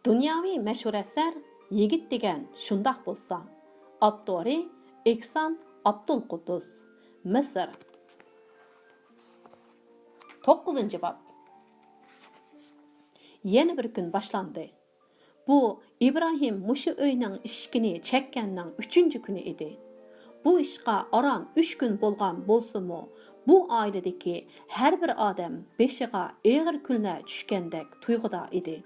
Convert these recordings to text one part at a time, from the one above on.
Dunyoviy mashhur asar Yigit degan shundoq bo'lsa. Avtori Ehson Abdulqudus. Misr. 9-bob. Yana bir kun boshlandi. Bu İbrahim mushu uyning ishkini chekkanning 3-kuni edi. Bu ishqa aran 3 kun bo'lgan bo'lsa-mu, bu oiladagi har bir odam beshiga og'ir kunlar tushgandek tuyg'uda edi.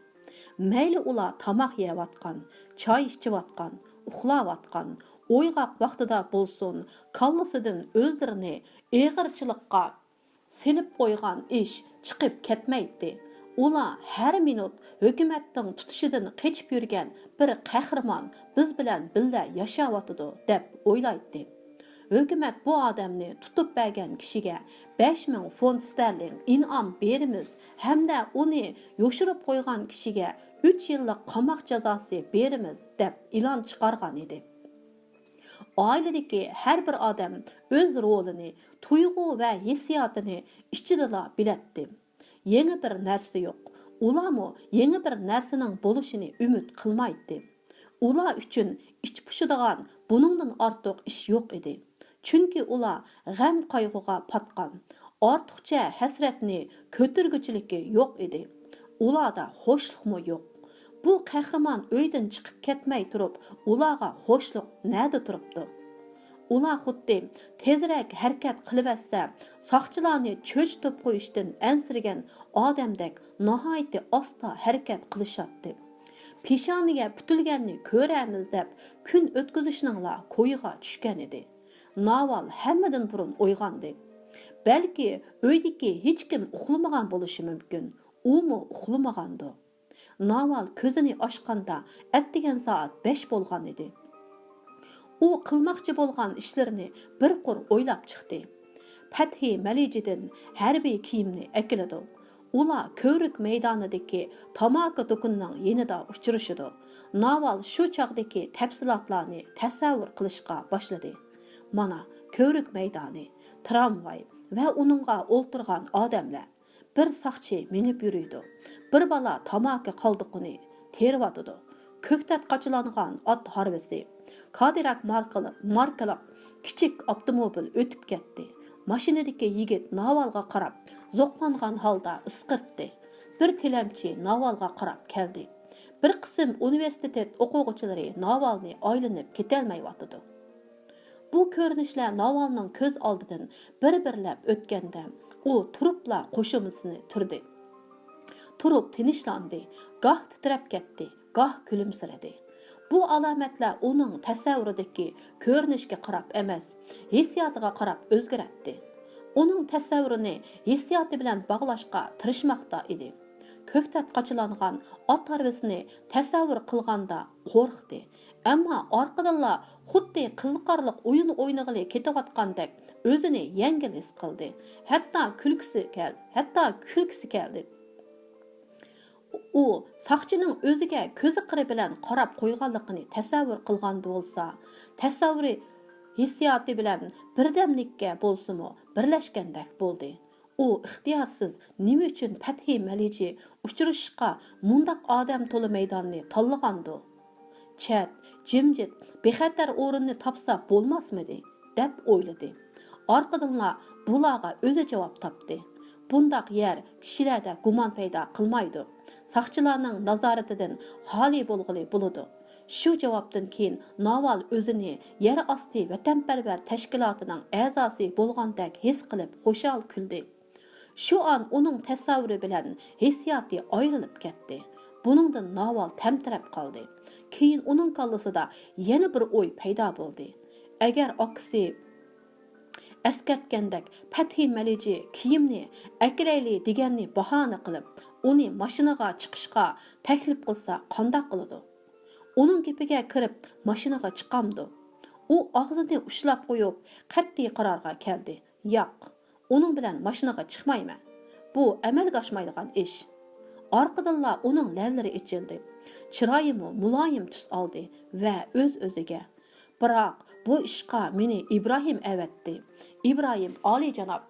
Mayli ular tamoq yeyotgan, choy ichayotgan, uxlayotgan, o'yg'oq vaqtida bo'lsin, kallasidan o'zlarini og'irchilikqa selib qo'ygan ish chiqib ketmaydi. Ular har minut hukumatning tutishidan qechib yurgan bir qahramon biz bilan birga yashayotidi deb o'ylaydi. Hukumat bu odamni tutib bergan kishiga 5000 fond sterling in'om beramiz hamda uni yoshirib qo'ygan kishiga 3 yillik qamoq jazosi beramiz deb e'lon chiqargan edi. Oiladagi har bir odam o'z rolini, tuyg'u va hissiyotini ichida biladi. Yangi bir narsa yo'q. Ularmi yangi bir narsaning bo'lishini umid qilmaydi. Ular uchun ich pushadigan buningdan ortiq ish yo'q edi. Chunki ular g'am qayg'uga patgan, ortiqcha hasratni ko'targuchiligi yo'q edi. Ularda xo'shlikmi yo'q. Bu qahramon uydan chiqib ketmay turib, ularga xo'shlik nada turibdi? Ular xuddi tezroq harakat qilaversa, soqchilarni cho'chitib qo'yishdan ansirgan odamdek nihoyatda asta harakat qilishadi. Peshoniga putilganni ko'ramiz deb kun o'tkazishninla ko'yiga tushgan edi. Naval hammadan burun uyg'ondi. Balki uydagi hech kim uxlamagan bo'lishi mumkin. Umi uxlamagandi. Naval ko'zini ochganda atdigan soat 5 bo'lgan edi. U qilmoqchi bo'lgan ishlarini bir qur o'ylab chiqdi. Fathi Malijidan harbiy kiyimni akiladi. Ular ko'rik maydonidagi tamaki do'konining yanida uchrashidi. Naval shu chog'dagi tafsilotlarni tasavvur qilishga boshladi. Mana ko'rik maydoni, tramvay va uningga o'ltirgan odamlar. Bir soqchi minib yuriydi. Bir bola tamaki qoldiqini teriyotidi. Ko'ktat qachilangan ot harbisi, Cadillac markali kichik avtomobil o'tib ketdi. Mashinadagi yigit Navalga qarab, zo'qlangan holda isqirtdi. Bir tilamchi Navalga qarab keldi. Bir qism universitet o'quvchilari Navalni aylanib ketolmayotdi. Bu ko'rinishlar Navalning ko'z oldidan bir-birlab o'tganda, u turibla qo'shimsini turdi. Turib tinishlandi, goh titrab ketdi, goh kulimsiradi. Bu alomatlar uning tasavvuridagi ko'rinishga qarab emas, hissiyotiga qarab o'zgardi. Uning tasavvurini hissiyoti bilan bog'lashga tirishmoqda edi. Ko'ktat qachilangan ot harbisini tasavvur qilganda qo'rqdi. Ammo orqadanla xuddi qiziqarliq o'yin o'ynag'ili ketayotgandek o'zini yengil his qildi. Hatto kulkisi keldi. U soqchining o'ziga ko'zi qiri bilan qarab qo'yganligini tasavvur qilganda bo'lsa, tasavvuri hissiyoti bilan birdamlikka bo'lsa-mu birlashgandek bo'ldi. U ixtiyorsiz nima uchun Fathi Maliji uchrashishga mundaq odam to'la maydonni tanlagandi? Chat, jimjit, bexatar o'rinni topsa bo'lmasmidi deb o'yladi. Orqadanla bularga o'zi javob topdi. Bundaq yer kishilarda gumon paydo qilmaydi. Soqchilarning nazoratidan xoli bo'lg'ili bo'ladi. Shu javobdan keyin Naval o'zini yer osti vatanparvar tashkilotining a'zosi bo'lgandek his qilib xo'shal kuldi. Shu an uning tasavvuri bilan hissiyoti ayrilib ketdi. Buningdan Naval tamtirab qoldi. Keyin uning kallasida yana bir o'y paydo bo'ldi. Agar oqsi askartgandek Fathi Maliji kiyimni akilayli deganni bahona qilib, uni mashinaga chiqishga taklif qilsa qanday qiladi? Uning gapiga kirib mashinaga chiqamdi. U og'zini ushlab qo'yib, qat'iy qarorga keldi. Yo'q, uning bilan mashinaga chiqmayman. Bu amalga oshmaydigan ish. Orqadanla uning lavlari ichildi. Chiroyimi muloyim tus oldi va o'z-o'ziga: "Biroq bu ishqa meni Ibrohim avatdi. Ibrohim oliyjanob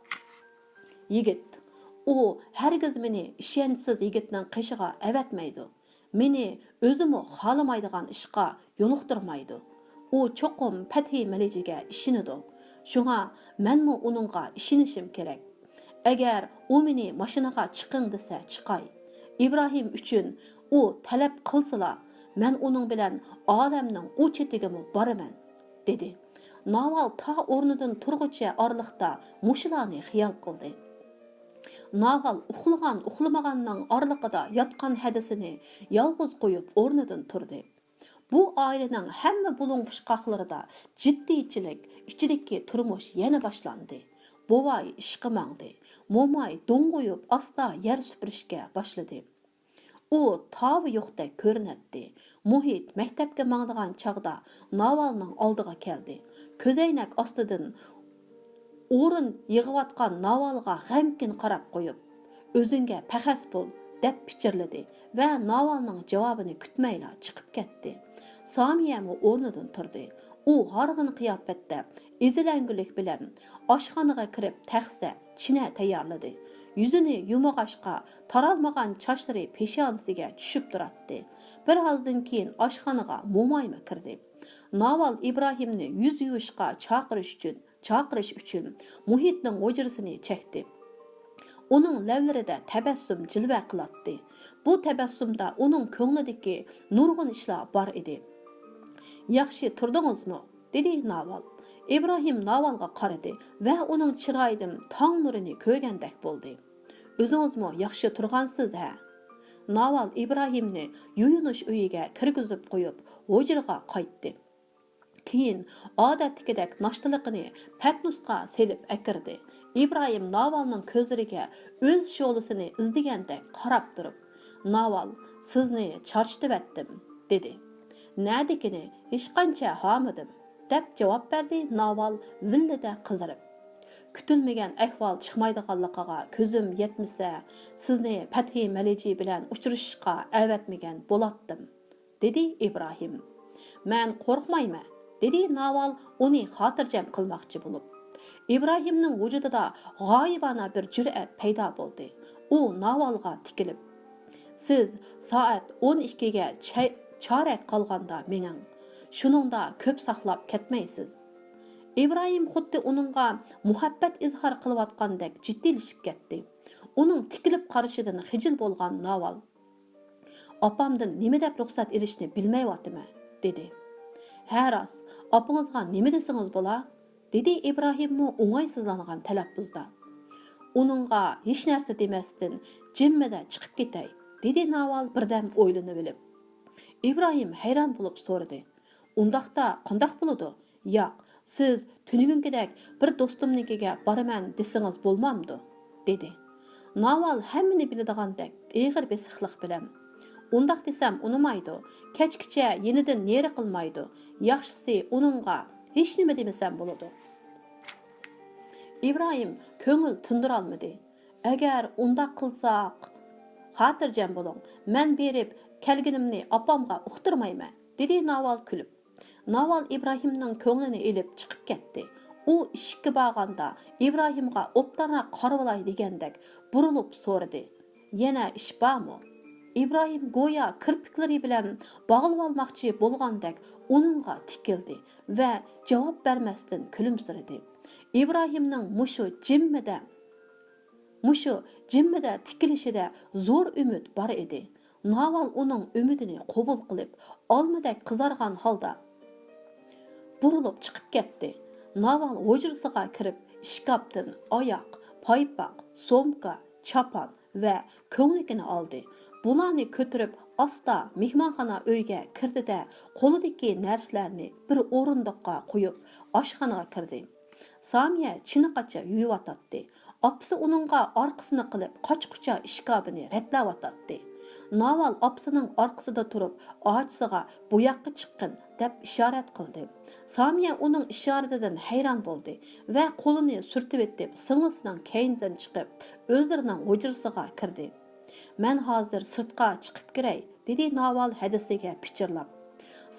yigit. U hargiz meni ishonchsiz yigitning qishiga avatmaydi. Meni özümü xalamaydigan ishqa yo'liqtirmaydi. U cho'qim Fathi Malijiga ishinidu. Shunga menmi uningga ishonishim kerak. Agar u meni mashinaga chiqing desa chiqay. İbrahim uchun u talab qilsala, men uning bilan olamning u chetiga boraman, dedi. Naval ta o'rnidan turg'icha orliqda mushularni xiyol qildi. Naval uxlamaganning orliqida yotgan hadisini yolg'iz qo'yib o'rnidan turdi. Bu ailening hamma bulunpushqoqlarida jiddiychilik, ichidagi turmush yana boshlandi. Bovay ishqa mangdi. Momay do'ng qo'yib asta yer supurishga boshladi. U tavi yo'qdek ko'rinadi. Muhit maktabga mangdigan chog'da Navalning oldiga keldi. Ko'zoynak ostidan o'rin yig'iyotgan Navalga g'amkin qarab qo'yib, "O'zingga paxas bo'l" deb pichirladi va Navalning javobini kutmayla chiqib ketdi. Samiyami o'rnidan turdi. U harg'in qiyofatda ezilangulik bilan oshxonaga kirib taxsa china tayyorladi. Yüzünü yumag'ashqa taralmagan chochlari peshonasiga tushib turadi. Bir ozdan keyin oshxonaga mo'mayma kirdi. Naval İbrahimni yuz yuvishga chaqirish uchun Muhitning o'jirisini chekdi. Uning lavlarida tabassum jilva qiladi. Bu tabassumda uning ko'nglidagi nurg'un ishlar bor edi. "Yaxshi turdingizmi?" dedi Naval. İbrahim Navalga qaradi va uning chiroyidan tong nurini ko'rgandek bo'ldi. "O'zingizmi yaxshi turgansiz ha?" Naval İbrahimni yuyunish uyiga kirgizib qo'yib, hujraga qaytdi. Keyin odatdagidek nashtaligini patnusga selib akirdi. İbrahim Navalning ko'zlariga o'z sho'lisini izdigandek qarab turib, "Naval, sizni charchitib dedi. "Nadikini hech qancha hamidim" deb javob berdi Naval villada qizarib. "Kutilmagan ahvol chiqmaydiganligiga ko'zim yetmasa, sizni Fathi Maliji bilan uchrashishga avatmagan bo'latdim", dedi İbrahim. "Men qo'rqmayman", dedi Naval uni xotirjam qilmoqchi bo'lib. İbrahimning vujudida g'oyibona bir jur'at paydo bo'ldi. U Navalga tikilib, "Siz soat 12 ga chorak qolganda mening. Shuningda ko'p saqlab ketmaysiz." İbrahim xuddi uningga muhabbat izhor qilayotgandek jiddiylashib ketdi. Uning tikilib qarashidan xijil bo'lgan Naval, "Opamdan nima deb ruxsat olishni bilmayapman", dedi. "Ha rost, opangizga nima desangiz bo'la?" dedi İbrahimmi o'ng'aysizlangan talaffuzda. "Uningga hech narsa demasdan jimmada chiqib ketay", dedi Naval birdam o'ylanib olib. İbrahim hayron bo'lib so'radi. "Undaqda qandoq bo'ladi? Yo'q, siz tunugungidek bir do'stimnikiga boraman desangiz bo'lmamdi", dedi. Naval hammani biladigandek ig'ir besiqlik bilan, "Undaq desam unimaydi. Kechgacha yenidan neri qilmaydi. Yaxshisi uningga hech nima demasam bo'ladi." İbrahim ko'ngil tindira olmadi. "Agar undaq qilsaq, xotirjam bo'ling. Men berib kelganimni opamga uqtirmayman", dedi Naval kulib. Naval İbrahimning ko'nglini elib chiqib ketdi. U ishikka borganda İbrahimga obdanroq qarvolay degandek burilib so'radi. "Yana ish bormi?" İbrahim go'yo kirpiklari bilan bog'lab olmoqchi bo'lgandek uningga tikildi va javob bermasdan kulimsiradi. İbrahimning mushu jimmida tikilishida zo'r umid bor edi. Naval uning umidini qabul qilib, olmadak qizargan holda burilib chiqib ketdi. Naval hujrasiga kirib, ishkopdan oyoq, paypoq, somka, chapan va ko'nglikini oldi. Bularni ko'tarib asta mehmonxona uyga kirdi-da, qo'lidagi narsalarni bir o'rindiqqa qo'yib, oshxonaga kirdi. Samiya chiniqacha yuyayotdi. Apsi uningga orqasini qilib, qochqucha ishkobini ratlayotdi. Naval apsining orqasida turib, ochsiga "Bu yoqqa chiqqin" deb ishorat qildi. Samiya uning ishoratidan hayron bo'ldi va qo'lini surtib etib, singlisining keynidan chiqib, o'zlarining hujrasiga kirdi. "Men hozir sirtqa chiqib kiray", dedi Naval hadisiga pichirlab.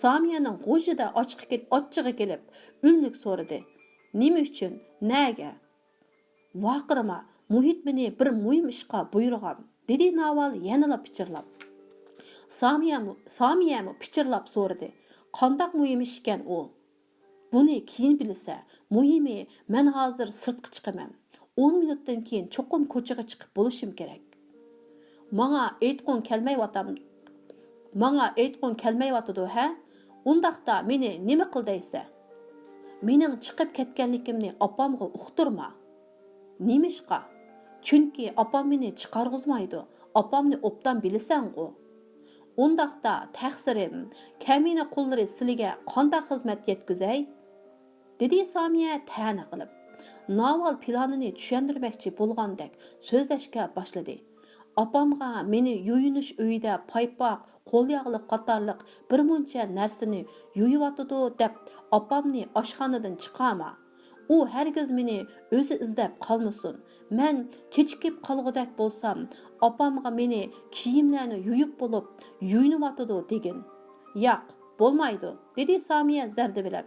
Samiyaning g'ujida ochchig'i kelib, unlik so'radi. "Nima uchun? Nega?" "Vaqirma, Muhit meni bir muhim ishga buyurgan", dedi Naval yanada pichirlab. Samiyami pichirlab so'radi. Qandaq muhim ish ekan u? Buni keyin bilsa, muhimi men hozir sirtqa chiqaman. 10 minutdan keyin cho'qim ko'chaga chiqib bo'lishim kerak. Manga aytqon kelmayotidi, ha? Undaqda meni nima qil deysa? Mening chiqib ketganligimni opamga uqtirma. Nimishqa? Chunki opam meni chiqarg'izmaydi. Opamni obdan bilasan-ku. Undaqda taqsirim, kamina qo'llari sizga qanday xizmat yetkazay? Dedi Samiya ta'na qilib. Naval planini tushuntirmoqchi bo'lgandek so'zlashga boshladi. Opamga meni yuyunish uyida paypoq, qo'l yog'liq qatorliq bir muncha narsani yuyiyotidi deb opamni oshxonadan chiqama. U hargiz meni o'zi izlab qolmasin. Men kechikib qolg'udak bo'lsam, opamga meni kiyimlarni yuyib bo'lib, yuyiniyotidi degin. Yo'q, bo'lmaydi, dedi Samiya zarda bilan.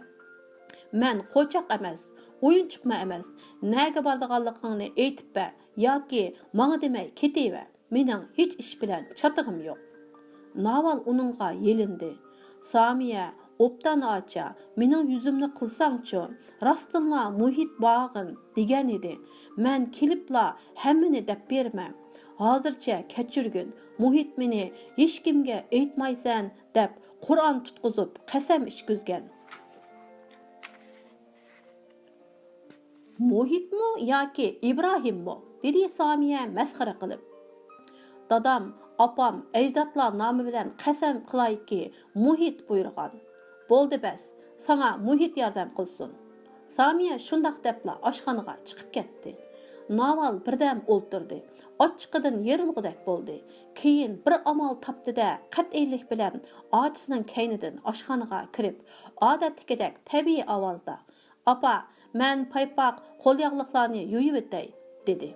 Men qo'choq emas, o'yinchiqma emas. Nega bordiganligingni aytib ber yoki menga demay ketaver. Mening hech ish bilan chatig'im yo'q. Naval uningga yelindi. Samiya obdan acha, mening yuzimni qilsangchi, rostilla muhit bağın degan edi. Men kelibla hammani deb bermam. Hozircha kechirgin. Muhit meni hech kimga aytmaysan deb Qur'on tutqizib qasam ichkizgan. Muhitmi yoki Ibrohimmi? Dedi Samiya masxara qilib. Dadam, opam ajdodlar nomi bilan qasam qilayki, muhit buyurgan. Bo'ldi bas, sana muhit yordam qilsin. Samiya shundoq debla oshxonaga chiqib ketdi. Naval birdam o'ltirdi. Ochiqidan yerilg'udak bo'ldi. Keyin bir amal topdi-da, qat'iylik bilan ochisining kaynidan oshxonaga kirib, odatdagidek tabiiy ovozda: "Opa, men paypoq, qo'l yog'liqlarni yuyib o'tay", dedi.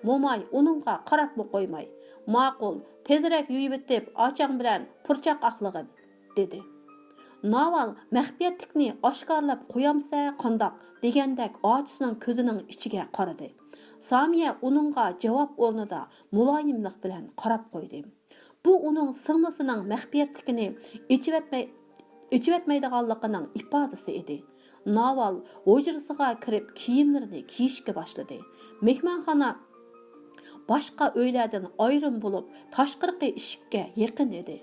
Mo'may uningga qarabmi qo'ymay: "Ma'qul, tezroq yuyib o'tib, ochang bilan purchoq aqlig'in", dedi. Naval maxfiyatlikni oshkorlab qo'yamsa qandoq degandek ochisining ko'zining ichiga qaradi. Samiya uningga javob o'rnida muloyimlik bilan qarab qo'ydi. Bu uning singlisining maxfiyatlikini ichvatmaydiganligining ifodasi edi. Naval hujrasiga kirib kiyimlarini kiyishga boshladi. Mehmonxona boshqa uylardan ayrim bo'lib, tashqarqi eshikka yaqin edi.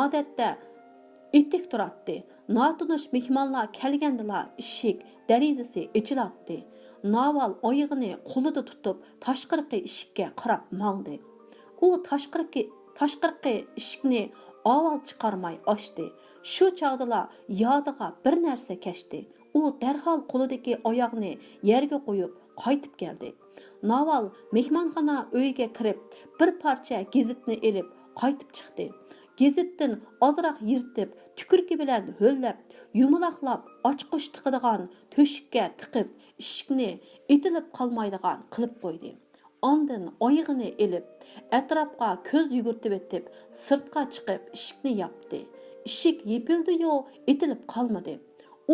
Odatda ittik turardi. Natunish mehmonlar kelgandilar eshik derazasi ichilatdi. Naval oyog'ini qo'lida tutib tashqarqi eshikka qarab mangdi. U tashqarqi eshikni ovoz chiqarmay ochdi. Shu chog'da yodiga bir narsa kechdi. U darhol qo'lidagi oyog'ini yerga qo'yib qaytib keldi. Naval mehmonxona uyiga kirib, bir parcha gazitni elib qaytib chiqdi. Gazitdan ozroq yirtib, tükürki bilan ho'llab, yumaloqlab, ochqish tiqadigan to'shikka tiqib, eshikni etilib qolmaydigan qilib qo'ydi. Ondan oyog'ini elib, atrofga ko'z yugurtib etib, sirtqa chiqib, eshikni yopdi. Eshik yepildi-yu, etilib qolmadi.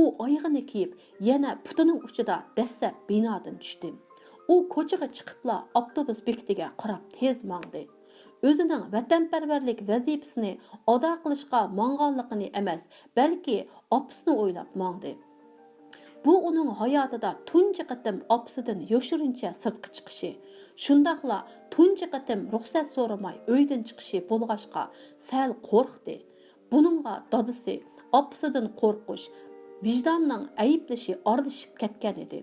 U oyog'ini kiyib, yana putining uchida dastlab binodan tushdi. U ko'chaga chiqibla avtobus bekatiga qarab tez mangdi. O'zining vatanparvarlik vazifasini ado qilishga mang'anligini emas, balki opsini o'ylab mangdi. Bu uning hayotida tunji qatim opsidan yoshirincha sirtqa chiqishi, shundaqla tunji qatim ruxsat so'ramay uydan chiqishi bo'lg'ashqa sal qo'rqdi. Buningga dadisi opsidan qo'rqish, vijdonning ayıplashi aralashib ketgan edi.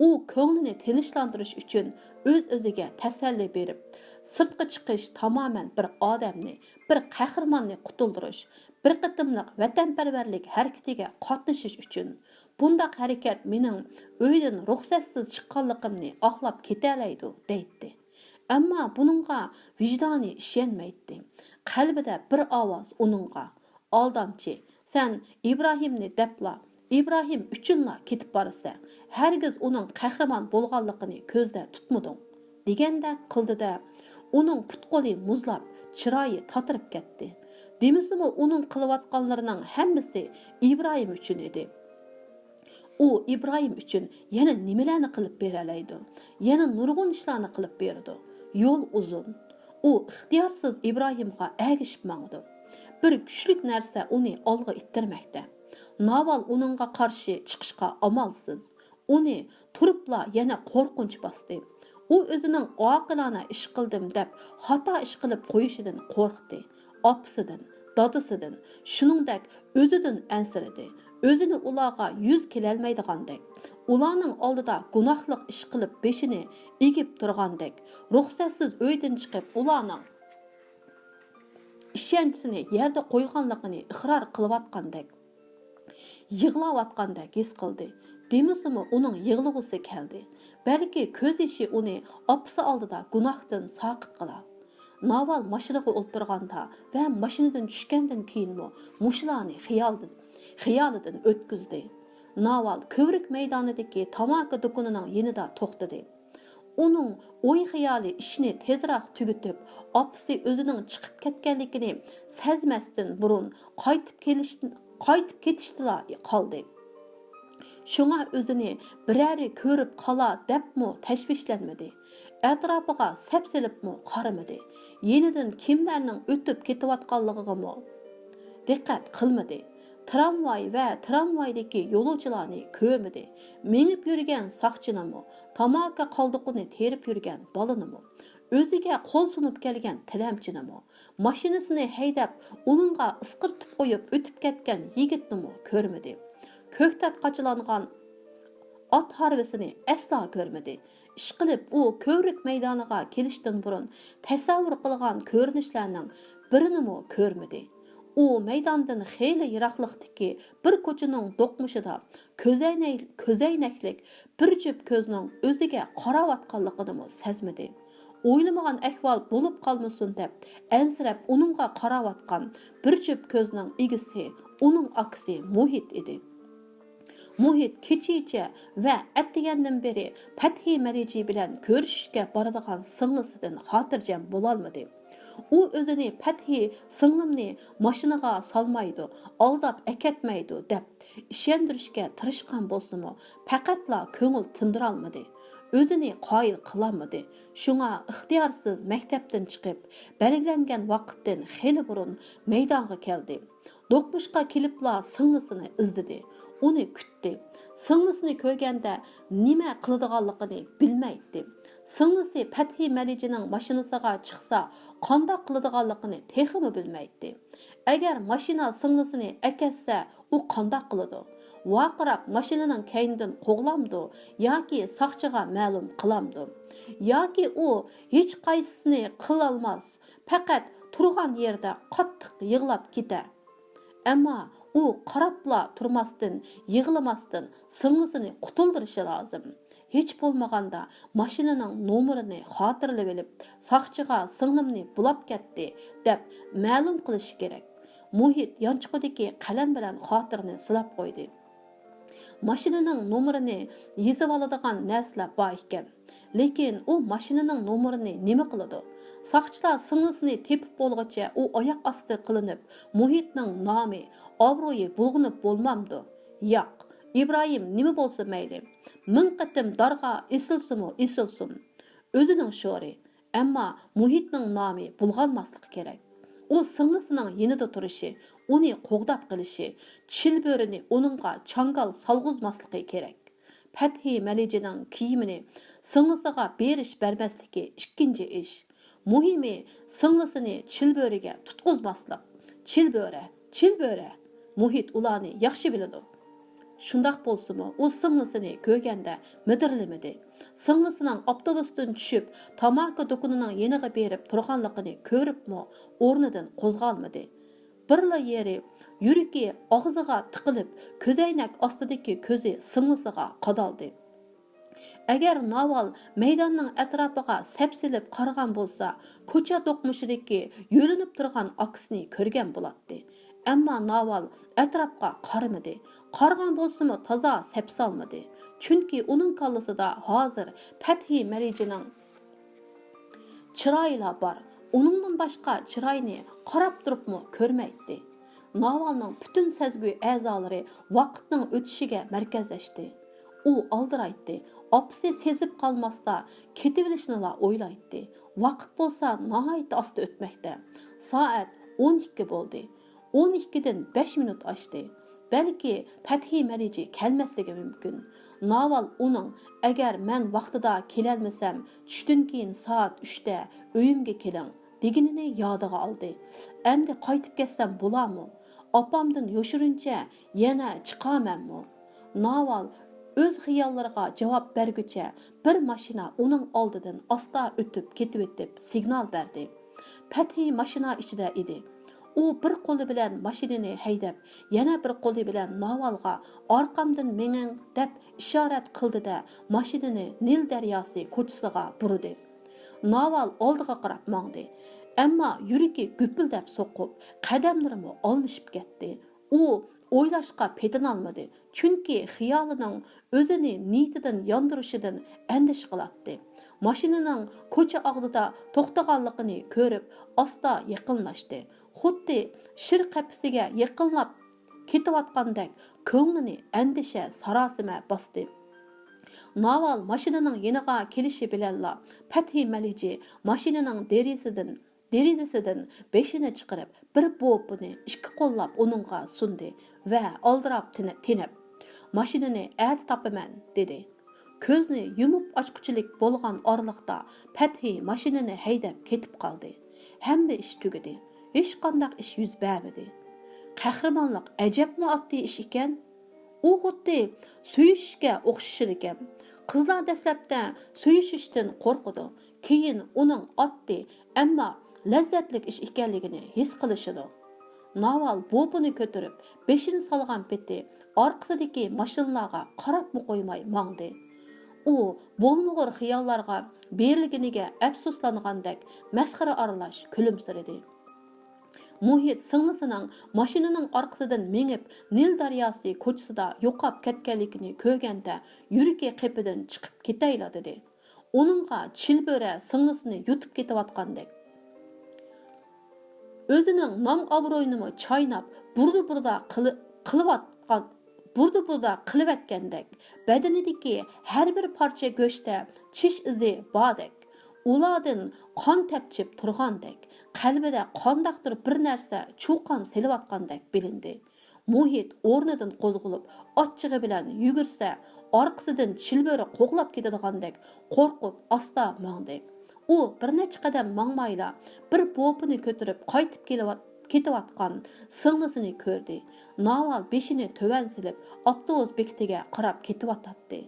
U ko'nglini tinchlantirish uchun o'z-o'ziga tasalli berib, sirtqa chiqish tamoman bir odamni, bir qahramonni qutuldirish, bir qatimliq vatanparvarlik harakatiga qatnashish uchun bundaq harakat mening uydan ruxsatsiz chiqqanligimni oqlab ketalaydi, deydi. Ammo buningga vijdoni ishonmaydi. Qalbida bir ovoz uningga: "Aldamchi, sen Ibrohimni debla İbrahim üçünla ketib barsa, hergiz onun qahramon bo'lganligini ko'zda tutmading", deganda qildi-da, uning put-qo'li muzlab, chiroyi tatirib ketdi. Demisimi uning qilayotganlarining hammasi İbrahim uchun edi. U İbrahim uchun yana nimalarni qilib beralaydi? Yana nurg'un ishlarni qilib berdi. Yo'l uzun. U ixtiyorsiz İbrahimga ergishib mangdi. Bir kuchlik narsa uni olg'a ittirmoqda. Naval uningga qarshi chiqishga amalsiz. Uni turibla yana qo'rqinch bosdi. U o'zining oqilona ish qildim deb xato ish qilib qo'yishidan qo'rqdi. Opsidan, dadisidan, shuningdek o'zidan ansiradi. O'zini ularga yuz kelolmaydigandek, ularning oldida gunohliq ish qilib beshini egib turgandek, ruxsatsiz uydan chiqib ularning ishonchisini yerda qo'yganligini iqror qilayotgandek, yig'layotgandek his qildi. Demisimi uning yig'lug'isi keldi. Balki ko'z yoshi uni opsi oldida gunohdan soqit qilar. Naval mashinaga o'tirganda va mashinadan tushgandan keyinmi mushlarni xiyolidan o'tkazdi. Naval ko'vrik maydonidagi tamaki do'konining yonida to'xtadi. Uning o'y xiyoli ishni tezroq tugatib, opsi o'zining chiqib ketganligini sezmasdan burun qaytib ketishdilar qoldi. Şuna özünü birəri körüb qala debmi təşvişlənmədi. Ətrafiga səpsilibmi qaramadı. Yenidən kimlərinin ötüb ketivatqanlığıgımı diqqət qılmadı. Tramvay və tramvaydakı yolcularını kömüdü. Menib yürgən saqçınımı, tamaka qaldıqını terib yürgən balınımı, özüge qol sunup kelgen tilamçınımı, maşinisini heydab, onunğa ısqırtıp qoyup ötüp ketken yigitnimi körmüdü. Köktat qaçılanğan at harvesini asla görmedi. İş qilib u kövrük meydaniga kelishdan burun tasavvur qilgan ko'rinishlarning birini ko'rmadi. U meydondan xeyli yiroqlikdagi bir ko'chaning do'qmushida ko'zoynaklik bir jup ko'zning o'ziga qarayotganligini sezmadi. O'ylamagan ahvol bo'lib qolmasin deb ansirab uningga qarayotgan bir jup ko'zning egisi uning aksi Muhit edi. Muhit kechicha va atdigandan beri Fathi Mariji bilan ko'rishishga boradigan singlisidan xotirjam bo'lolmadi. U o'zini Fathi singlimni mashinaga solmaydi, aldab akatmaydi deb ishontirishga tirishgan bo'lsa-mu, faqatla ko'ngil tindira olmadi. O'zini qoyil qilolmadi. Shunga ixtiyorsiz maktabdan chiqib, belgilangan vaqtdan xeyli burun maydonga keldi. Do'qmushqa kelibla singlisini izladi. Uni kutdi. Singlisini ko'rganda nima qiladiganligini bilmaydi. Singlisi Fathi Malijining mashinasiga chiqsa, qanday qiladiganligini texmi bilmaydi. Agar mashina singlisini akatsa, u qanday qiladi? Vaqirab mashinaning kaynidan qo'g'lamdi yoki saqchiga ma'lum qilamdi. Yoki u hech qaysisini qila olmas, faqat turgan yerda qattiq yig'lab ketar. Ammo u qarabla turmasdan, yig'lamasdan singlisini qutuldirishi lozim. Hech bo'lmaganda mashinaning nomerini xotirlab olib, saqchiga singlimni bulab ketdi deb ma'lum qilish kerak. Muhit yanchiqidagi qalam bilan xotirini silab qo'ydi. Mashinaning nomerini yezib oladigan narsalar bor ekan. Lekin u mashinaning nomerini nima qiladi? Saqchilar singlisini tepib bo'lguncha u oyoq osti qilinib, Muhitning nomi, obro'yi bulg'unib bo'lmamdi. Yo'q, İbrahim nima bo'lsa mayli. Ming qatim darga esilsin. O'zining sho'ri, ammo Muhitning nomi bulg'anmaslik kerak. O singlisining yenida turishi, uni qo'g'dab qilishi, chilbörini uningga changal salg'izmasligi kerak. Fathi Malijining kiyimini singlisiga berish bermasligi ikkinchi ish. Muhimi singlisini chilböriga tutqizmaslik. Chilböre. Muhit ularni yaxshi biladi. Shundaq bo'lsa-mu, u singlisini ko'rganda midirlamadi. Singlisining avtobusdan tushib, tamaki do'konining yeniga berib turganligini ko'ribmi, o'rnidan qo'zg'almadi. Birla yeri yuragi og'ziga tiqilib, ko'zoynak ostidagi ko'zi singlisiga qadaldi. Agar Naval maydonning atrofiga sapsilib qaragan bo'lsa, ko'cha do'qmushidagi yo'linib turgan aksini ko'rgan bo'ladi. Ammo Naval atrofga qaramadi. Qargan bo'lsa-mu toza sapsalmadi. Chunki uning kallasida hozir Fathi Malijining chiroylar bor. Uningdan boshqa chiroyni qarab turibmi ko'rmaydi. Navalning butun sezgi a'zolari vaqtning o'tishiga markazlashdi. U aldiraydi. Opsi sezib qolmasda ketib olishni o'ylaydi. Vaqt bo'lsa nihoyat osti o'tmoqda. Soat 12 bo'ldi. 12dan 5 minut oshdi. Balki Fathi Malici kelmasligi mumkin. Naval uning agar men vaqtida kelolmasam, tushdan keyin soat 3da uyimga keling deganini yodiga oldi. Endi qaytib ketsam bo'larmi? Opamdan yoshiruncha yana chiqamanmi? Naval o'z xiyollariga javob berguncha bir mashina uning oldidan asta o'tib ketib deb signal berdi. Fathi mashina ichida edi. U bir qo'li bilan mashinani haydab, yana bir qo'li bilan Navalga orqamdan mening deb ishorat qildi-da, mashinani Nil daryosi ko'chasiga burdi. Naval oldiga qarab mangdi. Ammo yuragi gupildab so'qib, qadamlarimi almishib ketdi. U o'ylashga petinolmadi, chunki xiyolining o'zini niyatidan yondirishidan andish qilatdi. Mashinaning ko'cha og'dida to'xtaganligini ko'rib, asta yaqinlashdi. Xuddi shir qapisiga yaqinlab ketayotgandek ko'nglini andisha sarosima bosdi. Naval mashinaning yeniga kelishi bilanla Fathi Malici mashinaning derizasidan beshini chiqarib, bir bo'pini ikki qo'llab uningga sundi va oldirab tinib, mashinani ati topaman dedi. Ko'zni yumib ochquchilik bo'lgan orliqda Fathi mashinani haydab ketib qoldi. Hamma ish tugadi. Hech qanday ish yuz bermadi. Qahramonlik ajabmi oddiy ish ekan. U xuddi suyishga o'xshashir ekan. Qizlar dastlabda suyishishdan qo'rqidi. Keyin uning oddiy, ammo lazzatli ish ekanligini his qilishidi. Naval bo'pini ko'tarib, beshini solgan peti orqasidagi mashinalarga qarabmi qo'ymay mangdi. U bo'lmag'ur xiyollarga berilganiga afsuslangandek masxara aralash kulimsiradi. Muhit singlisining mashinaning orqasidan mengib Nil daryosi ko'chasida yo'qab ketganligini ko'rganda yuragi qipidan chiqib ketayla dedi. Uningga chilbora singlisini yutib ketayotgandek. O'zining nom obro'yini chaynab, burda qilayotgandek, badanidagi har bir parcha go'shtda chish izi bordek, ulardan qon tepchib turgandek, qalbida qondaqdir bir narsa chuqon selayotgandek bilindi. Muhit o'rnidan qo'zg'alib, ochchig'i bilan yugursa, orqasidan chilbora qo'g'lab ketadigandak qo'rqib asta mangdi. U bir necha qadam mangmayla bir bo'pini ko'tarib qaytib ketayotgan singlisini ko'rdi. Naval beshini to'van silib, avtobus bekatiga qarab ketayotdi.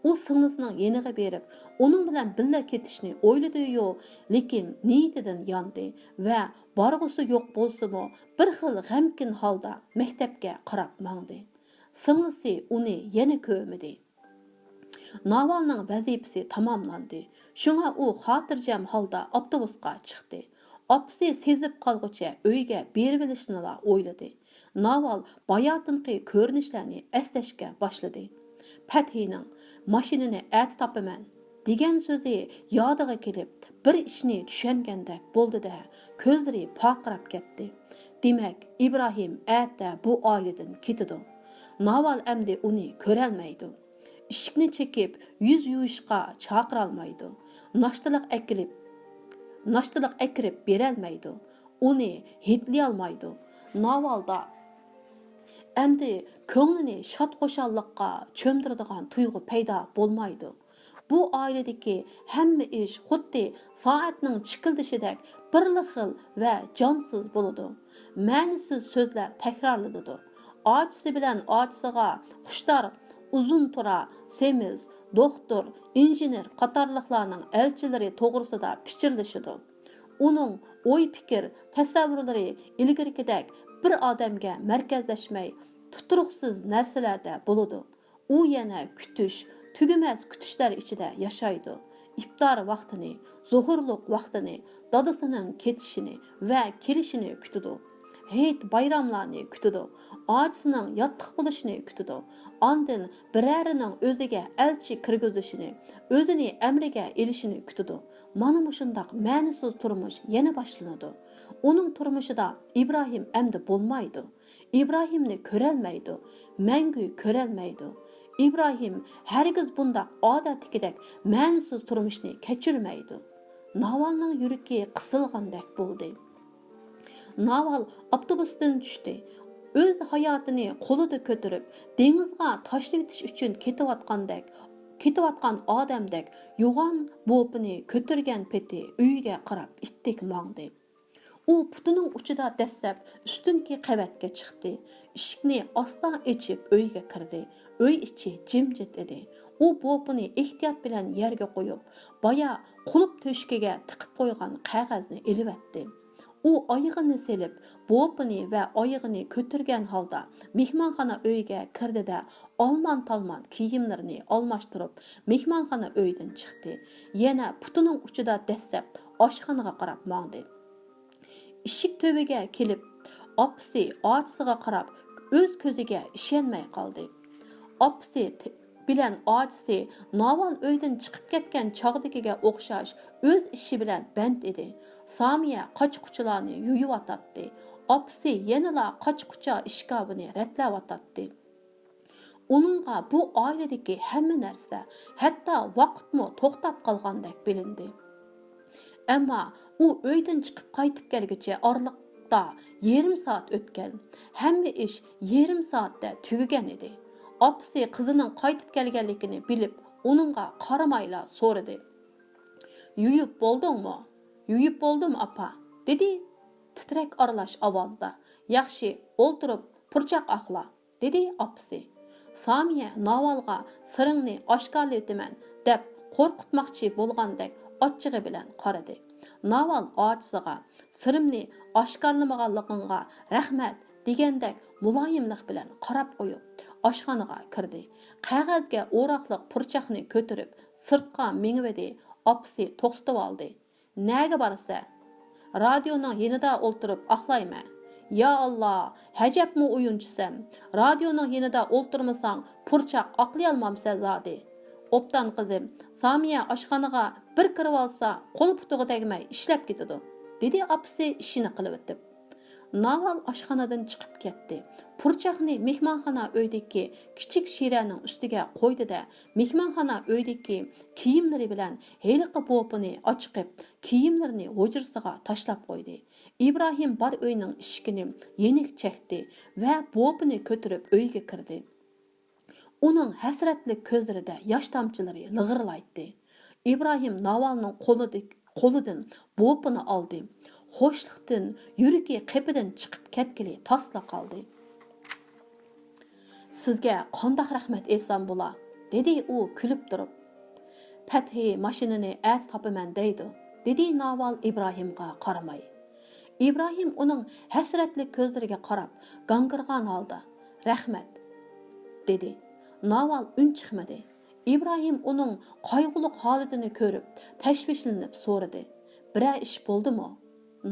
U singlisining yeniga berib, uning bilan birga ketishni o'yladi-yu, lekin niyatidan yondi va borg'usi yo'q bo'lsa-mu, bir xil g'amkin holda maktabga qarab mangdi. Singlisi uni yana ko'rmadi. Navalning vazifasi tamomlandi. Shunga u xotirjam holda avtobusga chiqdi. Opsi sezib qolguncha uyga berib olishni o'yladi. Naval bayotinqi ko'rinishlarni eslashga boshladi. Fathining mashinani ati topaman degan so'zi yodiga kelib, bir ishni tushungandek bo'ldi-da, ko'zlari paqirab ketdi. Demak, Ibrohim atda bu oiladan ketdi. Naval endi uni ko'rolmaydi. Ishikni chekib, yuz yuvishga chaqira olmaydi. Nashtalık ekirib berolmaydi. Uni hidlay olmaydi. Navalda endi ko'nglini shod xo'shallikqa cho'mdiradigan tuyg'u paydo bo'lmaydi. Bu oiladagi hamma ish xuddi soatning chikildishidek bir xil va jonsiz bo'ladi. Ma'nisiz so'zlar takrorlanadi. Ochisi bilan ochisiga xushtar uzun tura, semiz, doktor, injener qatorliqlarning elchilari to'g'risida pichirlashidi. Uning o'y fikr, tasavvurlari ilgarigidek bir odamga markazlashmay, tuturuqsiz narsalarda bo'ladi. U yana kutish, tugumas kutishlar ichida yashaydi. İftar vaqtini, zuhurluq vaqtini, dadasining ketishini va kelishini kutadi. Heyt bayramlarni kutadi. Ochisining yottiq bo'lishini kutadi. Ondan birarining o'ziga elchi kirgizishini, o'zini amriga elishini kutadi. Mana shundoq ma'nisiz turmush yana boshlanadi. Uning turmushida Ibrohim endi bo'lmaydi. Ibrohimni ko'rolmaydi, mangu ko'rolmaydi. Ibrohim hargiz bundaq odatdagidek ma'nisiz turmushni kechirmaydi. Navalning yuragi qisilgandek bo'ldi. Naval avtobusdan tushdi. O'z hayotini qo'lida ko'tarib, dengizga tashlab etish uchun ketayotgan odamdek yo'g'on bo'pini ko'targan peti uyiga qarab ittik mangdi. U putining uchida dastlab ustunki qavatga chiqdi. Eshikni ostan ochib uyga kirdi. Uy ichi jimjit edi. U bo'pini ehtiyot bilan yerga qo'yib, boya qulub to'shkiga tiqib qo'ygan qog'ozni elivatdi. U oyog'ini selib, bo'pini va oyog'ini ko'targan holda mehmonxona uyiga kirdida olman-talman kiyimlarini almashtirib, mehmonxona uyidan chiqdi. Yana putining uchida dastlab oshxonaga qarab mangdi. Eshik töviga kelib, opsi ochisiga qarab, o'z ko'ziga ishonmay qoldi. Opsi bilan ochisi Naval uydan chiqib ketgan chog'dagiga o'xshash o'z ishi bilan band edi. Samiya qochquchilarni yuyib atatdi. Opsi yanala qochqucha ishkabini ratlab atatdi. Uningga bu oiladagi hamma narsa, hatto vaqtmi to'xtab qolgandek bilindi. Ammo u uydan chiqib qaytib kelguncha oraliqda yarim soat o'tgan. Hamma ish yarim soatda tugagan edi. Opsi qizining qaytib kelganligini bilib, uningga qaramayla so'radi. "Yuyib bo'ldingmi?" "Yuyib bo'ldim, apa", dedi titrak aralash ovozda. "Yaxshi, o'ltirib purchaq axla", dedi opsi. Samiya Navalga "Siringni oshkorlayman" deb qo'rqitmoqchi bo'lgandek ochchig'i bilan qaradi. Naval ochisiga "Sirimni oshkorlamaganligingga rahmat" degandek muloyimlik bilan qarab qo'yib, oshxonaga kirdi. Qog'ozga o'roqliq purchaqni ko'tarib, sirtqa mengivdi. Opsi to'xtatib oldi. "Nega borsa? Radioning yanida o'ltirib axlayman. Ya Allah, hajabmi o'yinchisan? Radioning yanida o'ltirmasang, purchaq aqlay olmamsan zodi. Optan qizim, Samiya oshxonaga bir kirib olsa, qo'li putiga tegmay ishlab ketadi", dedi opsi ishini qilib o'tib. Naval oshxonadan chiqib ketdi. Purchaqni mehmonxona uydagi kichik shiraning ustiga qo'ydi-da, mehmonxona uydagi kiyimlari bilan heliqi bo'pini ochqib, kiyimlarini hujrasiga tashlab qo'ydi. Ibrohim bar uyning eshigini yenik chekdi va bo'pini ko'tarib uyga kirdi. Uning hasratli ko'zlarida yosh tomchilari lig'irlaydi. Ibrohim Navalning qo'lidan bo'pini oldi. Xo'shliqdan yuragi qepidan chiqib ketgili tasla qoldi. "Sizga qandoq rahmat etsam bo'la", dedi u kulib turib. "Fathi mashinani az topaman deydi", dedi Naval Ibrohimga qaramay. Ibrohim uning hasratli ko'zlariga qarab, gangirgan holda "Rahmat", dedi. Naval un chiqmadi. Ibrohim uning qayg'uliq holatini ko'rib, tashvishlanib so'radi. "Biror ish bo'ldimi?"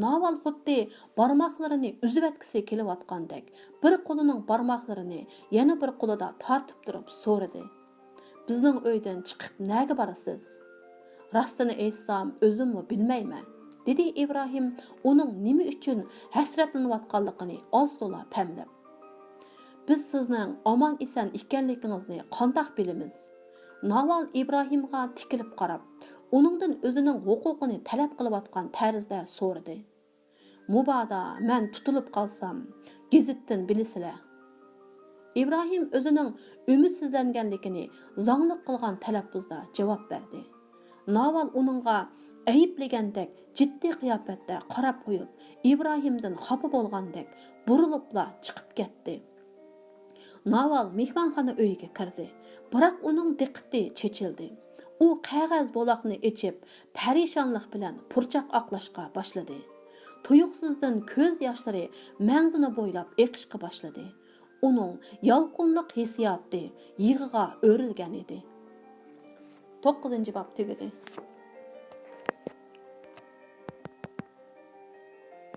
Naval xuddi barmoqlarini uzvatgisi kelayotgandek, bir qo'lining barmoqlarini yana bir qo'lida tortib turib so'radi. "Bizning uydan chiqib nega borasiz?" "Rostini aytsam, o'zimmi bilmayman", dedi Ibrohim uning nima uchun hasratlanayotganligini oz-to'la pamlab. "Biz sizning omon eson ekanligingizni qandoq bilamiz?" Naval Ibrohimga tikilib qarab, uningdan o'zining huquqini talab qilayotgan tarzda so'radi. "Mubada men tutilib qolsam, gazetdan bilasizlar." Ibrohim o'zining umidsizlanganligini zonglik qilgan talaffuzda javob berdi. Naval uningga ayblagandek jiddiy qiyofatda qarab qo'yib, Ibrohimdan xafa bo'lgandek burilibla chiqib ketdi. Naval mehmonxona uyiga kirdi, biroq uning diqqati chechildi. U qog'oz bo'loqni ichib, parishonlik bilan purchaq oqlashga boshladi. Tuyuqsizdan ko'z yoshlari mag'zini bo'ylab eqishga boshladi. Uning yolqinliq hissiyoti yig'iga o'rilgan edi. 9-bob tugadi.